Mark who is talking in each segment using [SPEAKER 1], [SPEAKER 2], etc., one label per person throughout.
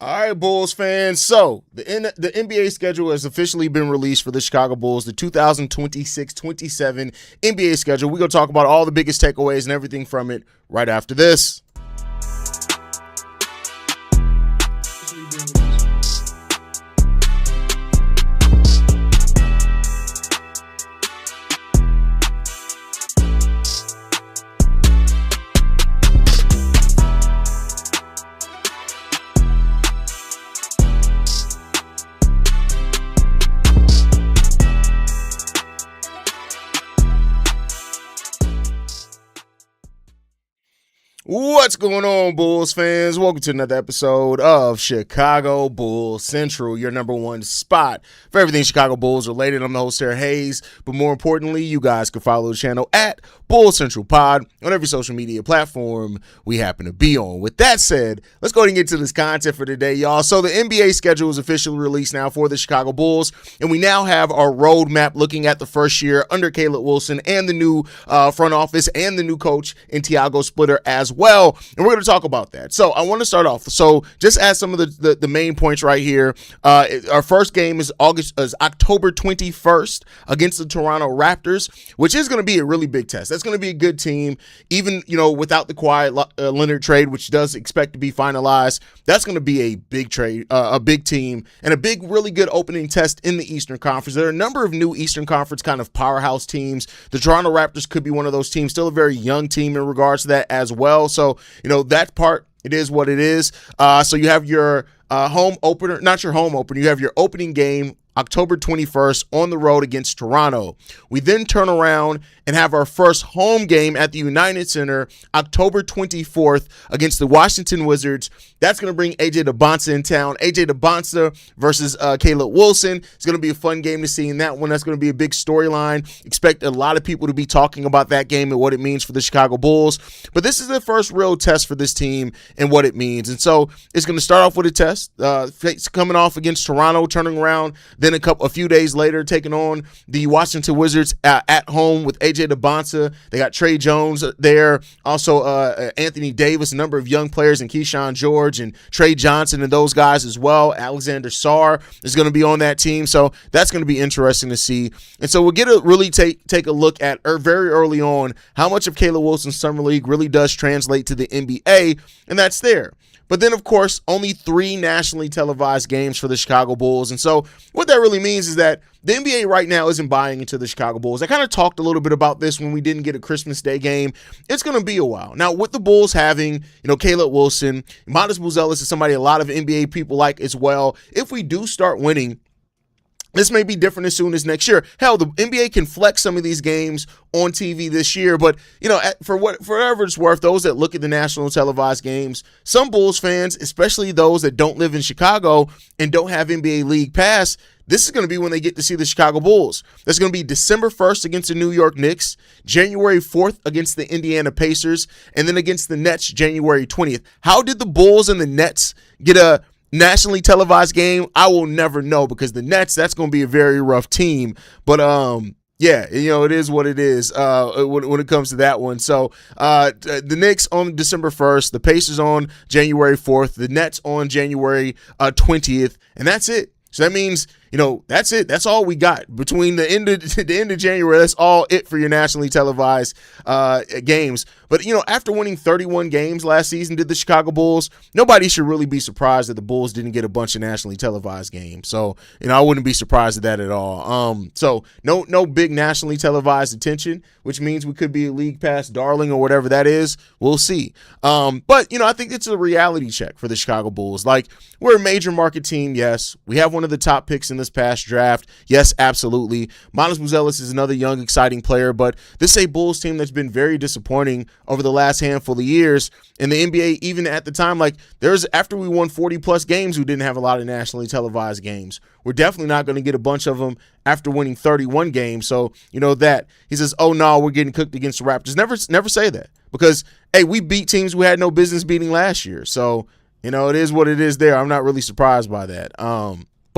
[SPEAKER 1] All right, Bulls fans. So the NBA schedule has officially been released for the Chicago Bulls, the 2026-27 NBA schedule. We're going to talk about all the biggest takeaways and everything from it right after this. What's going on, Bulls fans? Welcome to another episode of Chicago Bulls Central, your number one spot for everything Chicago Bulls related. I'm the host here, Haize, but more importantly, you guys can follow the channel at Bulls Central Pod on every social media platform we happen to be on. With that said, let's go ahead and get to this content for today, y'all. So the NBA schedule is officially released now for the Chicago Bulls, and we now have our roadmap looking at the first year under Caleb Wilson and the new front office and the new coach in Tiago Splitter as well, and we're going to talk about that. So I want to start off. So just as some of the main points right here, our first game is October 21st against the Toronto Raptors, which is going to be a really big test. That's going to be a good team, even without the Kawhi Leonard trade, which does expect to be finalized. That's going to be a big trade, a big team, and a big, really good opening test in the Eastern Conference. There are a number of new Eastern Conference kind of powerhouse teams. The Toronto Raptors could be one of those teams, still a very young team in regards to that as well. So, that part, it is what it is. So you have your home opener, not your home opener, you have your opening game October 21st on the road against Toronto. We then turn around and have our first home game at the United Center October 24th against the Washington Wizards. That's going to bring AJ Dybantsa in town. AJ Dybantsa versus Caleb Wilson. It's going to be a fun game to see in that one. That's going to be a big storyline. Expect a lot of people to be talking about that game and what it means for the Chicago Bulls. But this is the first real test for this team and what it means. And so it's going to start off with a test. Coming off against Toronto, turning around, then a few days later, taking on the Washington Wizards at home with AJ Dybantsa. They got Trey Jones there, also Anthony Davis, a number of young players, and Keyshawn George and Trey Johnson and those guys as well. Alexander Sarr is going to be on that team, so that's going to be interesting to see. And so we'll take a look at very early on how much of Caleb Wilson's summer league really does translate to the NBA, and that's there. But then, of course, only 3 nationally televised games for the Chicago Bulls. And so what that really means is that the NBA right now isn't buying into the Chicago Bulls. I kind of talked a little bit about this when we didn't get a Christmas Day game. It's going to be a while. Now, with the Bulls having, Caleb Wilson, Buzelis is somebody a lot of NBA people like as well. If we do start winning, this may be different as soon as next year. Hell, the NBA can flex some of these games on TV this year, but for whatever it's worth, those that look at the national televised games, some Bulls fans, especially those that don't live in Chicago and don't have NBA League Pass, this is going to be when they get to see the Chicago Bulls. That's going to be December 1st against the New York Knicks, January 4th against the Indiana Pacers, and then against the Nets January 20th. How did the Bulls and the Nets get a nationally televised game? I will never know, because the Nets, that's going to be a very rough team. But yeah, it is what it is when it comes to that one. So the Knicks on December 1st, the Pacers on January 4th, the Nets on January 20th, and that's it. So that means, that's it. That's all we got between the end of January. That's all it for your nationally televised games. But, after winning 31 games last season, did the Chicago Bulls, nobody should really be surprised that the Bulls didn't get a bunch of nationally televised games. So, I wouldn't be surprised at that at all. So no big nationally televised attention, which means we could be a league pass darling or whatever that is. We'll see. But, I think it's a reality check for the Chicago Bulls. Like, we're a major market team. Yes. We have one of the top picks in this past draft. Yes, absolutely. Buzelis is another young, exciting player, but this is a Bulls team that's been very disappointing over the last handful of years. In the NBA, even at the time, after we won 40-plus games, we didn't have a lot of nationally televised games. We're definitely not going to get a bunch of them after winning 31 games. So, that. He says, oh, no, we're getting cooked against the Raptors. Never say that, because, hey, we beat teams we had no business beating last year. So, it is what it is there. I'm not really surprised by that.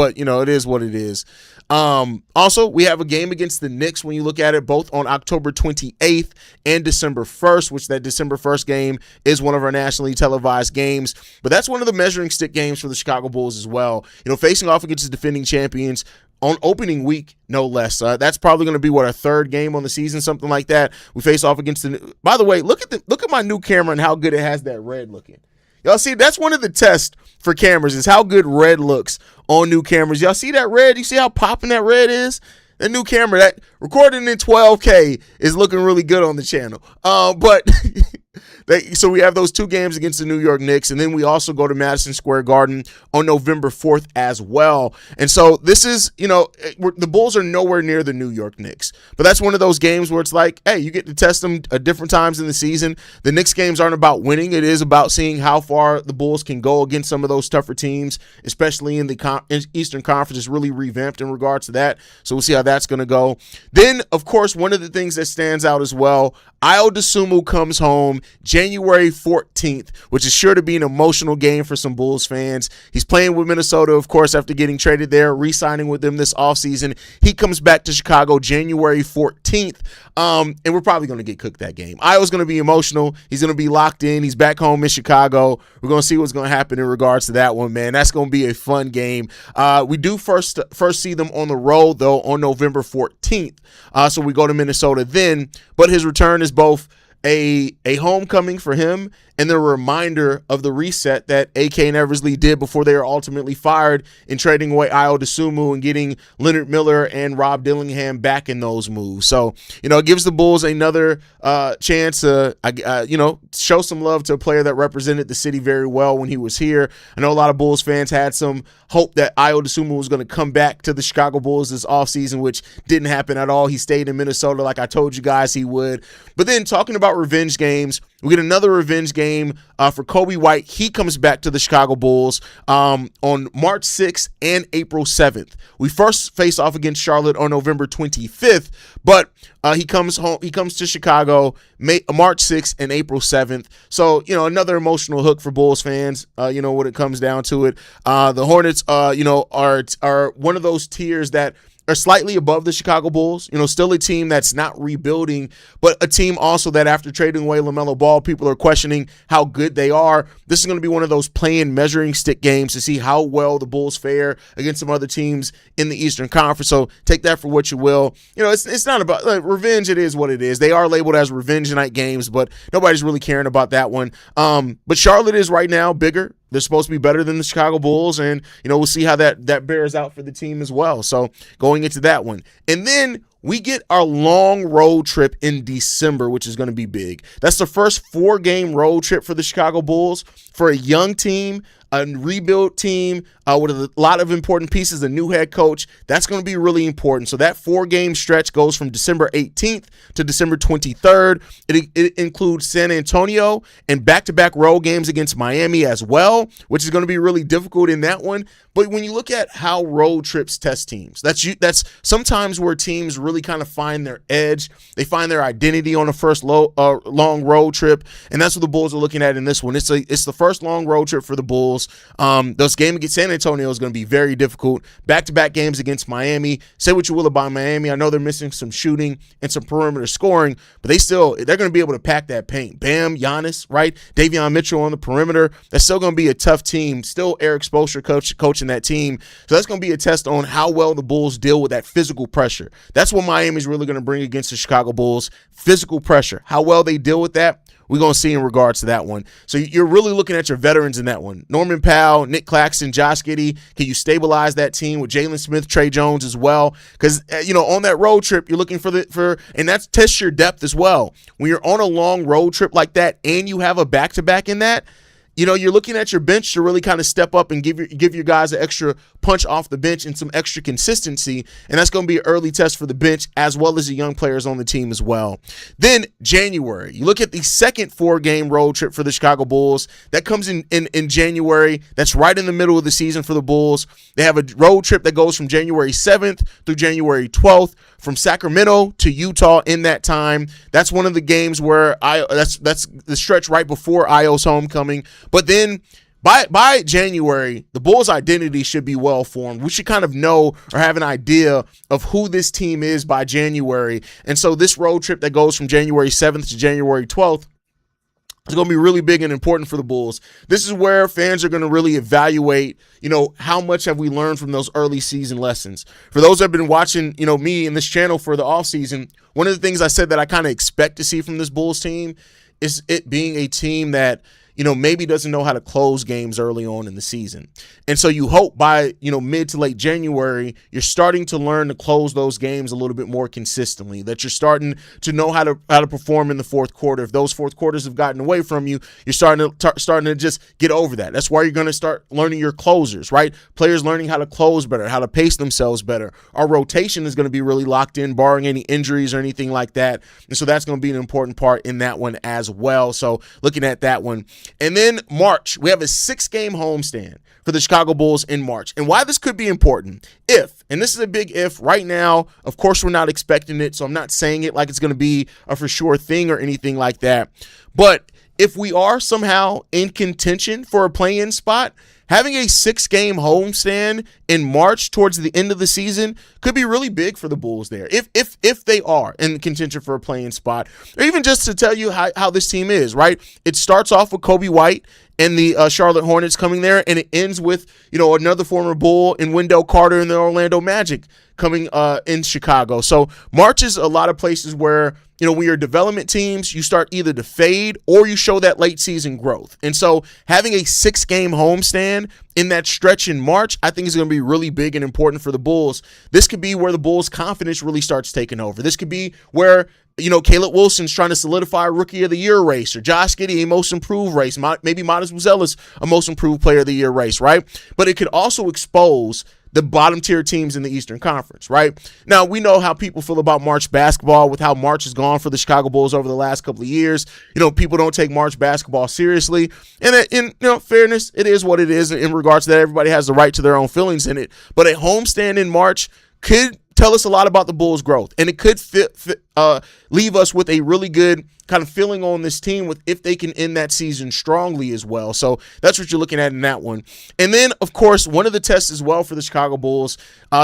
[SPEAKER 1] but it is what it is. Also, we have a game against the Knicks when you look at it, both on October 28th and December 1st, which that December 1st game is one of our nationally televised games. But that's one of the measuring stick games for the Chicago Bulls as well. Facing off against the defending champions on opening week, no less. That's probably going to be our third game on the season, something like that. We face off against the. By the way, look at my new camera and how good it has that red looking. Y'all see, that's one of the tests for cameras is how good red looks on new cameras. Y'all see that red? You see how popping that red is? That new camera, that recording in 12K is looking really good on the channel. But so we have those two games against the New York Knicks, and then we also go to Madison Square Garden on November 4th as well. And so this is, the Bulls are nowhere near the New York Knicks. But that's one of those games where it's like, hey, you get to test them at different times in the season. The Knicks games aren't about winning. It is about seeing how far the Bulls can go against some of those tougher teams, especially in the Eastern Conference. Is really revamped in regards to that. So we'll see how that's going to go. Then, of course, one of the things that stands out as well, Ayo Dosunmu comes home January 14th, which is sure to be an emotional game for some Bulls fans. He's playing with Minnesota, of course, after getting traded there, re-signing with them this offseason. He comes back to Chicago January 14th, and we're probably going to get cooked that game. Ayo's going to be emotional. He's going to be locked in. He's back home in Chicago. We're going to see what's going to happen in regards to that one, man. That's going to be a fun game. We do first see them on the road, though, on November 14th. So we go to Minnesota then, but his return is both a homecoming for him and the reminder of the reset that A.K. and Eversley did before they were ultimately fired in trading away Ayo Dosunmu and getting Leonard Miller and Rob Dillingham back in those moves. So, it gives the Bulls another chance to, show some love to a player that represented the city very well when he was here. I know a lot of Bulls fans had some hope that Ayo Dosunmu was going to come back to the Chicago Bulls this offseason, which didn't happen at all. He stayed in Minnesota like I told you guys he would. But then talking about revenge games, we get another revenge game for Kobe White. He comes back to the Chicago Bulls on March 6th and April 7th. We first face off against Charlotte on November 25th, but he comes home. He comes to Chicago March 6th and April 7th. So, another emotional hook for Bulls fans, when it comes down to it. The Hornets, are one of those tiers that are slightly above the Chicago Bulls, still a team that's not rebuilding, but a team also that after trading away LaMelo Ball, people are questioning how good they are. This is going to be one of those play-in measuring stick games to see how well the Bulls fare against some other teams in the Eastern Conference. So take that for what you will. It's not about revenge. It is what it is. They are labeled as revenge night games, but nobody's really caring about that one. But Charlotte is right now bigger. They're supposed to be better than the Chicago Bulls, and, we'll see how that bears out for the team as well. So going into that one. And then we get our long road trip in December, which is going to be big. That's the first 4-game road trip for the Chicago Bulls. For a young team, a rebuild team with a lot of important pieces, a new head coach, that's going to be really important. So that 4-game stretch goes from December 18th to December 23rd. It includes San Antonio and back-to-back road games against Miami as well, which is going to be really difficult in that one. But when you look at how road trips test teams, that's sometimes where teams really kind of find their edge. They find their identity on the first long road trip, and that's what the Bulls are looking at in this one. It's the first long road trip for the Bulls. Those games against San Antonio is going to be very difficult. Back-to-back games against Miami. Say what you will about Miami. I know they're missing some shooting and some perimeter scoring, but they're going to be able to pack that paint. Bam, Giannis, right? Davion Mitchell on the perimeter. That's still going to be a tough team. Still Eric Spoelstra coaching that team. So that's going to be a test on how well the Bulls deal with that physical pressure. That's what Miami's really going to bring against the Chicago Bulls. Physical pressure. How well they deal with that, we're going to see in regards to that one. So you're really looking at your veterans in that one. Norman Powell, Nick Claxton, Josh Giddey. Can you stabilize that team with Jalen Smith, Trey Jones as well? Because, on that road trip, you're looking and that's test your depth as well. When you're on a long road trip like that and you have a back-to-back in that, you're looking at your bench to really kind of step up and give your guys an extra punch off the bench and some extra consistency, and that's going to be an early test for the bench as well as the young players on the team as well. Then January, you look at the second 4-game road trip for the Chicago Bulls. That comes in January. That's right in the middle of the season for the Bulls. They have a road trip that goes from January 7th through January 12th, from Sacramento to Utah in that time. That's one of the games where that's the stretch right before Ayo's homecoming. But then by January, the Bulls' identity should be well formed. We should kind of know or have an idea of who this team is by January. And so this road trip that goes from January 7th to January 12th, it's going to be really big and important for the Bulls. This is where fans are going to really evaluate, how much have we learned from those early season lessons. For those that have been watching, me and this channel for the offseason, one of the things I said that I kind of expect to see from this Bulls team is it being a team that, maybe doesn't know how to close games early on in the season. And so you hope by, mid to late January, you're starting to learn to close those games a little bit more consistently, that you're starting to know how to perform in the fourth quarter. If those fourth quarters have gotten away from you, you're starting to just get over that. That's why you're going to start learning your closers, right? Players learning how to close better, how to pace themselves better. Our rotation is going to be really locked in, barring any injuries or anything like that. And so that's going to be an important part in that one as well. So looking at that one. And then March, we have a 6-game homestand for the Chicago Bulls in March. And why this could be important, and this is a big if, right now, of course, we're not expecting it, so I'm not saying it like it's going to be a for sure thing or anything like that. But if we are somehow in contention for a play-in spot, having a 6-game homestand in March towards the end of the season could be really big for the Bulls there. If they are in contention for a play-in spot, or even just to tell you how this team is, right? It starts off with Kobe White and the Charlotte Hornets coming there, and it ends with, another former Bull in Wendell Carter and the Orlando Magic coming in Chicago. So March is a lot of places where, when you're development teams, you start either to fade or you show that late season growth. And so having a 6-game homestand in that stretch in March, I think is going to be really big and important for the Bulls. This could be where the Bulls' confidence really starts taking over. This could be where, Caleb Wilson's trying to solidify a Rookie of the Year race, or Josh Giddey a Most Improved race, maybe Modest Buzelis a Most Improved Player of the Year race, right? But it could also expose the bottom tier teams in the Eastern Conference, right? Now, we know how people feel about March basketball with how March has gone for the Chicago Bulls over the last couple of years. People don't take March basketball seriously. And in fairness, it is what it is in regards to that. Everybody has the right to their own feelings in it. But a homestand in March could tell us a lot about the Bulls' growth. And it could leave us with a really good kind of feeling on this team with if they can end that season strongly as well. So that's what you're looking at in that one. And then, of course, one of the tests as well for the Chicago Bulls,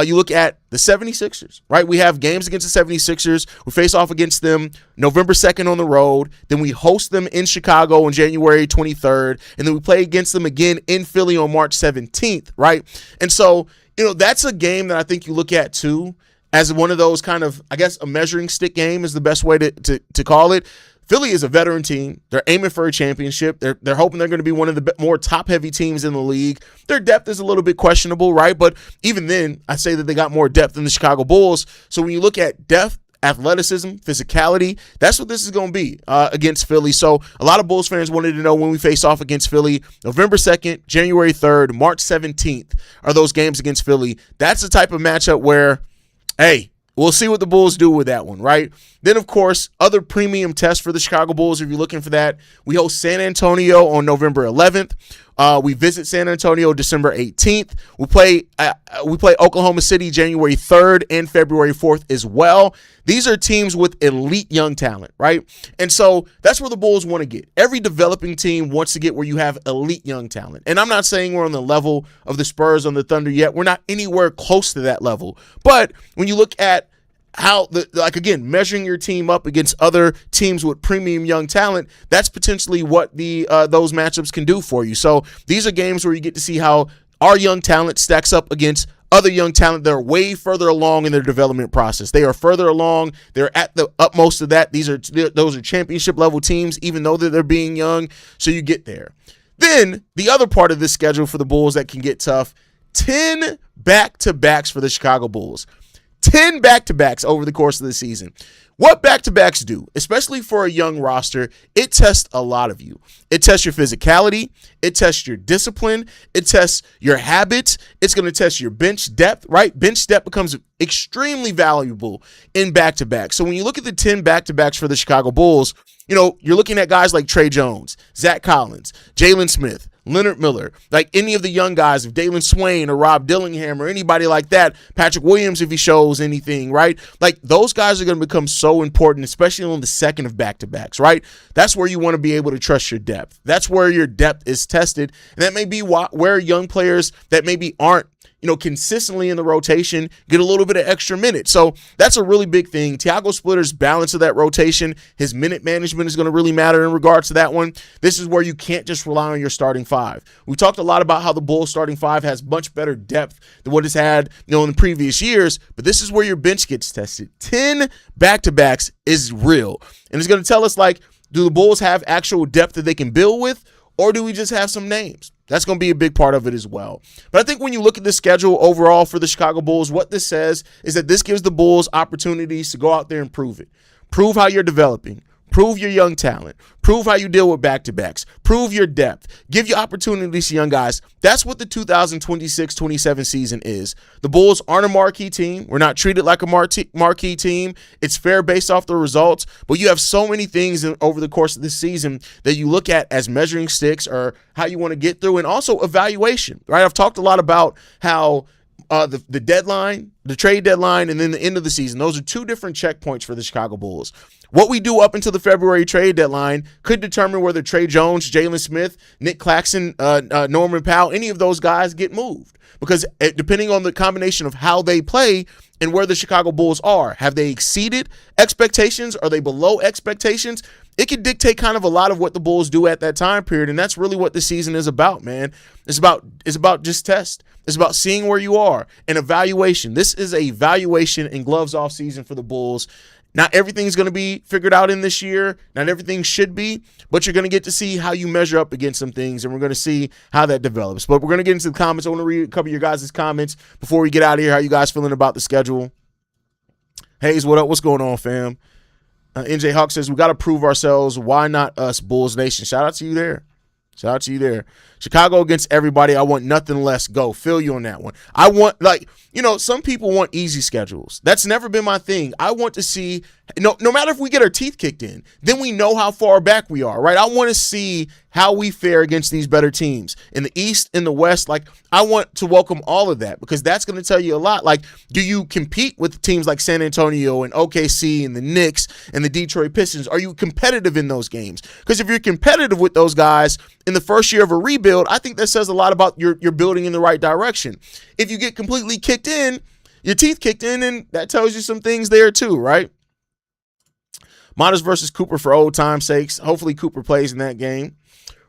[SPEAKER 1] you look at the 76ers, right? We have games against the 76ers. We face off against them November 2nd on the road. Then we host them in Chicago on January 23rd. And then we play against them again in Philly on March 17th, right? And so, that's a game that I think you look at too as one of those kind of, I guess, a measuring stick game is the best way to call it. Philly is a veteran team. They're aiming for a championship. They're hoping they're going to be one of the more top-heavy teams in the league. Their depth is a little bit questionable, right? But even then, I say that they got more depth than the Chicago Bulls. So when you look at depth, athleticism, physicality, that's what this is going to be against Philly. So a lot of Bulls fans wanted to know when we face off against Philly. November 2nd, January 3rd, March 17th are those games against Philly. That's the type of matchup where, hey, we'll see what the Bulls do with that one, right? Then, of course, other premium tests for the Chicago Bulls, if you're looking for that, we host San Antonio on November 11th. We visit San Antonio December 18th. We play Oklahoma City January 3rd and February 4th as well. These are teams with elite young talent, right? And so that's where the Bulls want to get. Every developing team wants to get where you have elite young talent. And I'm not saying we're on the level of the Spurs on the Thunder yet. We're not anywhere close to that level. But when you look at how, again, measuring your team up against other teams with premium young talent, that's potentially what those matchups can do for you. So these are games where you get to see how our young talent stacks up against other young talent that are way further along in their development process. They are further along. They're at the utmost of that. Those are championship level teams, even though they're being young. So you get there. Then the other part of this schedule for the Bulls that can get tough, 10 back-to-backs for the Chicago Bulls. 10 back-to-backs over the course of the season. What back-to-backs do, especially for a young roster, it tests a lot of you. It tests your physicality. It tests your discipline. It tests your habits. It's going to test your bench depth, right? Bench depth becomes extremely valuable in back-to-back. So when you look at the 10 back-to-backs for the Chicago Bulls, you're looking at guys like Trey Jones, Zach Collins, Jalen Smith, Leonard Miller, like any of the young guys, if Dalen Swain or Rob Dillingham or anybody like that, Patrick Williams, if he shows anything, right? Like those guys are going to become so important, especially on the second of back-to-backs, right? That's where you want to be able to trust your depth. That's where your depth is tested. And that may be where young players that maybe aren't, consistently in the rotation get a little bit of extra minutes. So that's a really big thing. Tiago Splitter's balance of that rotation, his minute management is going to really matter in regards to that one. This is where you can't just rely on your starting five. We talked a lot about how the Bulls starting five has much better depth than what it's had, in the previous years, but this is where your bench gets tested. 10 back-to-backs is real. And it's going to tell us, do the Bulls have actual depth that they can build with, or do we just have some names? That's going to be a big part of it as well. But I think when you look at the schedule overall for the Chicago Bulls, what this says is that this gives the Bulls opportunities to go out there and prove it. Prove how you're developing. Prove your young talent. Prove how you deal with back-to-backs. Prove your depth. Give you opportunities to young guys. That's what the 2026-27 season is. The Bulls aren't a marquee team. We're not treated like a marquee team. It's fair based off the results, but you have so many things over the course of this season that you look at as measuring sticks or how you want to get through, and also evaluation, right? I've talked a lot about how the deadline, the trade deadline, and then the end of the season, those are two different checkpoints for the Chicago Bulls. What we do up until the February trade deadline could determine whether Trey Jones, Jalen Smith, Nick Claxton, Norman Powell, any of those guys get moved. Because depending on the combination of how they play and where the Chicago Bulls are, have they exceeded expectations? Are they below expectations? It could dictate kind of a lot of what the Bulls do at that time period, and that's really what the season is about, man. It's about just test. It's about seeing where you are and evaluation. This is a evaluation and gloves off season for the Bulls. Not everything's going to be figured out in this year. Not everything should be, but you're going to get to see how you measure up against some things, and we're going to see how that develops. But we're going to get into the comments. I want to read a couple of your guys' comments before we get out of here. How you guys feeling about the schedule? Haize, what up? What's going on, fam? NJ Hawk says, we got to prove ourselves. Why not us, Bulls Nation? Shout out to you there. Shout out to you there. Chicago against everybody. I want nothing less. Go. Feel you on that one. I want, some people want easy schedules. That's never been my thing. I want to see, no matter if we get our teeth kicked in, then we know how far back we are, right? I want to see how we fare against these better teams in the East, in the West. I want to welcome all of that because that's going to tell you a lot. Do you compete with teams like San Antonio and OKC and the Knicks and the Detroit Pistons? Are you competitive in those games? Because if you're competitive with those guys in the first year of a rebuild, I think that says a lot about your building in the right direction. If you get completely kicked in, your teeth kicked in, and that tells you some things there too, right? Modest versus Cooper for old time's sakes. Hopefully Cooper plays in that game.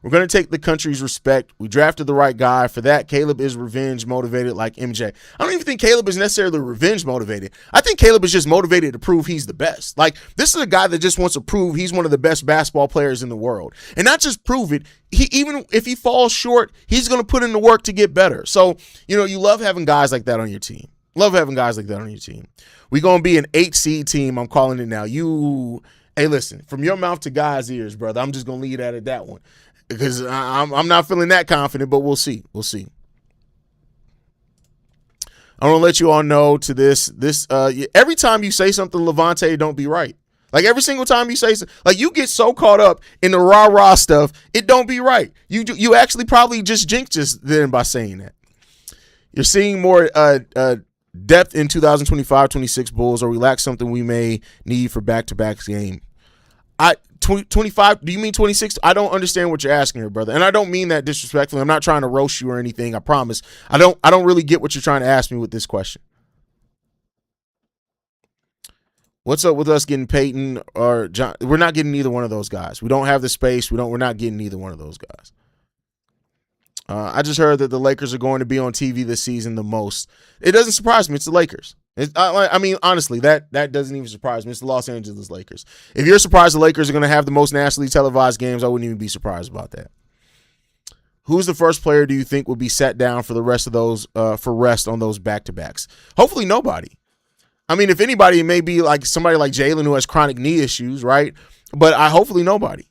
[SPEAKER 1] We're going to take the country's respect. We drafted the right guy. For that, Caleb is revenge motivated like MJ. I don't even think Caleb is necessarily revenge motivated. I think Caleb is just motivated to prove he's the best. This is a guy that just wants to prove he's one of the best basketball players in the world. And not just prove it, even if he falls short, he's going to put in the work to get better. So, you love having guys like that on your team. Love having guys like that on your team. We're going to be an 8-seed team. I'm calling it now. Hey, listen, from your mouth to God's ears, brother, I'm just going to leave that at that one. Because I'm not feeling that confident, but we'll see. We'll see. I want to let you all know to this every time you say something, Levante, don't be right. Every single time you say something, you get so caught up in the rah-rah stuff, it don't be right. You actually probably just jinxed us then by saying that. You're seeing more depth in 2025-26 Bulls, or we lack something we may need for back-to-back game. 25, do you mean 26? I don't understand what you're asking here, brother. And I don't mean that disrespectfully. I'm not trying to roast you or anything, I promise. I don't really get what you're trying to ask me with this question. What's up with us getting Peyton or John? We're not getting either one of those guys. We don't have the space. We're not getting either one of those guys. I just heard that the Lakers are going to be on TV this season the most. It doesn't surprise me. It's the Lakers. Honestly, that doesn't even surprise me. It's the Los Angeles Lakers. If you're surprised the Lakers are going to have the most nationally televised games, I wouldn't even be surprised about that. Who's the first player do you think will be sat down for the rest of those for rest on those back-to-backs? Hopefully nobody. If anybody, it may be somebody like Jalen who has chronic knee issues, right? But hopefully nobody.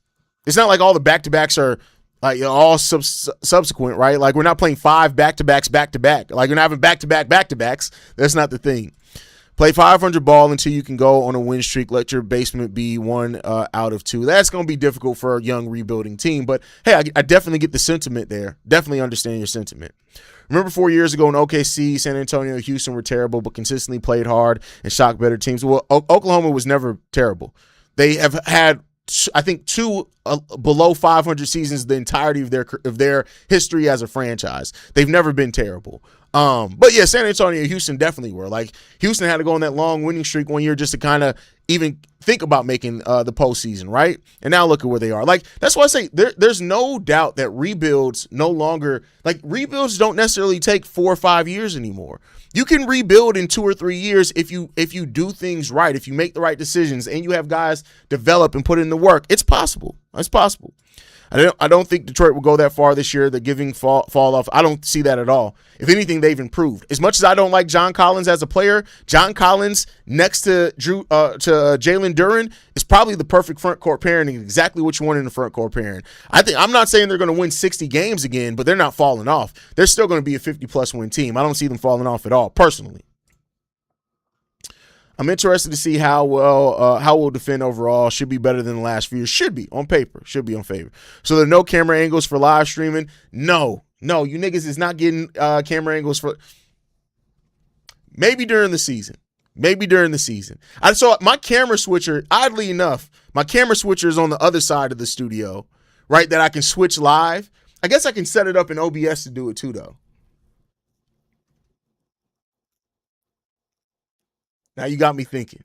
[SPEAKER 1] It's not like all the back-to-backs are all subsequent, right? We're not playing 5 back-to-backs back-to-back. We're not having back-to-back back-to-backs. That's not the thing. Play 500 ball until you can go on a win streak. Let your basement be 1 out of 2. That's going to be difficult for a young rebuilding team. But, hey, I definitely get the sentiment there. Definitely understand your sentiment. Remember 4 years ago in OKC, San Antonio, Houston were terrible but consistently played hard and shocked better teams? Well, Oklahoma was never terrible. They have had, I think, 2 below 500 seasons the entirety of their history as a franchise. They've never been terrible. But yeah, San Antonio and Houston definitely were. Like, Houston had to go on that long winning streak one year just to kind of even think about making the postseason, right? And now look at where they are. Like, that's why I say there's no doubt that rebuilds no longer, like, rebuilds don't necessarily take 4 or 5 years anymore. You can rebuild in 2 or 3 years if you do things right, if you make the right decisions and you have guys develop and put in the work. It's possible. It's possible. I don't think Detroit will go that far this year. They're giving fall off. I don't see that at all. If anything, they've improved. As much as I don't like John Collins as a player, John Collins next to Jalen Duren is probably the perfect front court pairing and exactly what you want in the front court pairing. I'm not saying they're going to win 60 games again, but they're not falling off. They're still going to be a 50-plus win team. I don't see them falling off at all, personally. I'm interested to see how we'll defend overall. Should be better than the last few years. Should be on paper. Should be on favor. So there are no camera angles for live streaming. No, you niggas is not getting camera angles for maybe during the season. So my camera switcher, oddly enough, my camera switcher is on the other side of the studio, right? That I can switch live. I guess I can set it up in OBS to do it too, though. Now you got me thinking.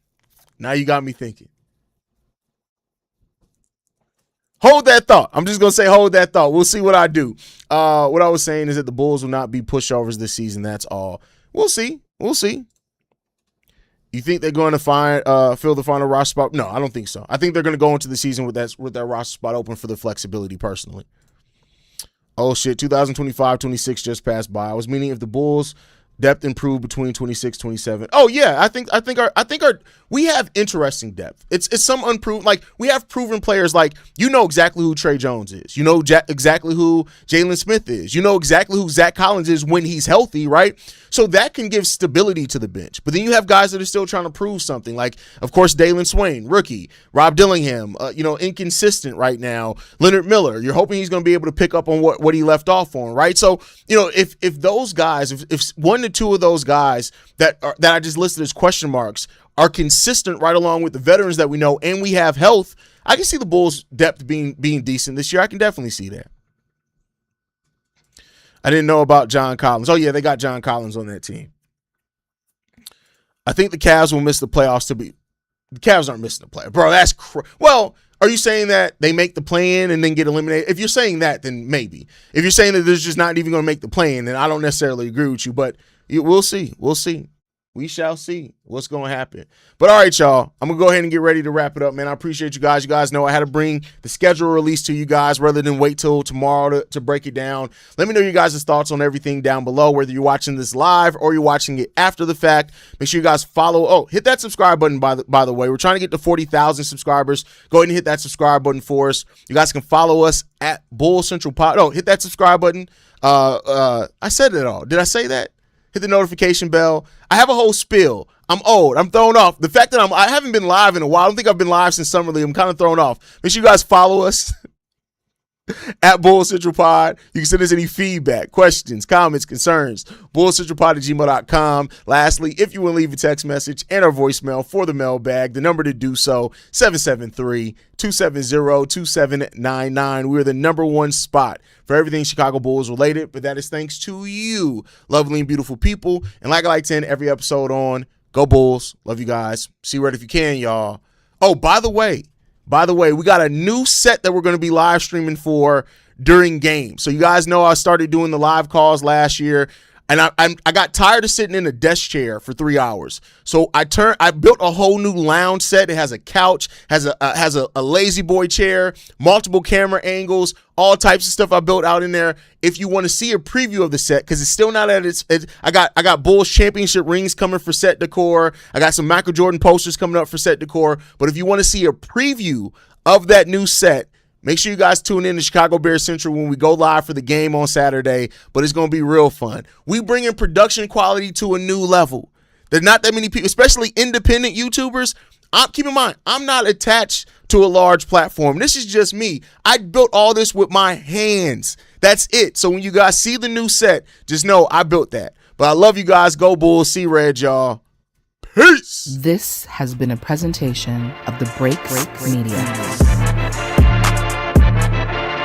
[SPEAKER 1] Hold that thought. I'm just going to say hold that thought. We'll see what I do. What I was saying is that the Bulls will not be pushovers this season. That's all. We'll see. You think they're going to fill the final roster spot? No, I don't think so. I think they're going to go into the season with that roster spot open for the flexibility, personally. Oh, shit. 2025-26 just passed by. I was meaning if the Bulls depth improved between 26, 27. Oh yeah, I think our we have interesting depth. It's some unproven, like, we have proven players, like, you know exactly who Trey Jones is. You know exactly who Jalen Smith is. You know exactly who Zach Collins is when he's healthy, right? So that can give stability to the bench. But then you have guys that are still trying to prove something, like, of course, Dalen Swain, rookie, Rob Dillingham, inconsistent right now. Leonard Miller, you're hoping he's going to be able to pick up on what he left off on, right? So, if those guys, if 1 to 2 of those guys that I just listed as question marks are consistent right along with the veterans that we know, and we have health, I can see the Bulls' depth being decent this year. I can definitely see that. I didn't know about John Collins. Oh, yeah, they got John Collins on that team. I think the Cavs will miss the playoffs the Cavs aren't missing the playoffs. Bro, that's well, are you saying that they make the play-in and then get eliminated? If you're saying that, then maybe. If you're saying that they're just not even going to make the play-in, then I don't necessarily agree with you, but we'll see. We shall see what's going to happen. But all right, y'all, I'm going to go ahead and get ready to wrap it up, man. I appreciate you guys. You guys know I had to bring the schedule release to you guys rather than wait till tomorrow to break it down. Let me know you guys' thoughts on everything down below, whether you're watching this live or you're watching it after the fact. Make sure you guys follow. Oh, hit that subscribe button, by the way. We're trying to get to 40,000 subscribers. Go ahead and hit that subscribe button for us. You guys can follow us at Bull Central Pod. Oh, hit that subscribe button. I said it all. Did I say that? Hit the notification bell. I have a whole spiel. I'm old. I'm thrown off. The fact that I haven't been live in a while. I don't think I've been live since Summer League. I'm kind of thrown off. Make sure you guys follow us at Bull Central Pod. You can send us any feedback, questions, comments, concerns. BullCentralPod@gmail.com. Lastly, if you want to leave a text message and our voicemail for the mailbag, the number to do so, 773-270-2799. We're the #1 spot for everything Chicago Bulls related, but that is thanks to you, lovely and beautiful people. And like I like to end every episode on, go Bulls. Love you guys. See you right if you can, y'all. Oh, by the way, we got a new set that we're going to be live streaming for during games. So you guys know I started doing the live calls last year, and I got tired of sitting in a desk chair for 3 hours. So I built a whole new lounge set. It has a couch, has a lazy boy chair, multiple camera angles, all types of stuff I built out in there. If you want to see a preview of the set, because it's still not at I got Bulls championship rings coming for set decor. I got some Michael Jordan posters coming up for set decor. But if you want to see a preview of that new set, make sure you guys tune in to Chicago Bears Central when we go live for the game on Saturday, but it's going to be real fun. We bring in production quality to a new level. There's not that many people, especially independent YouTubers. Keep in mind, I'm not attached to a large platform. This is just me. I built all this with my hands. That's it. So when you guys see the new set, just know I built that. But I love you guys. Go Bulls. See Red, y'all. Peace.
[SPEAKER 2] This has been a presentation of the Break Media.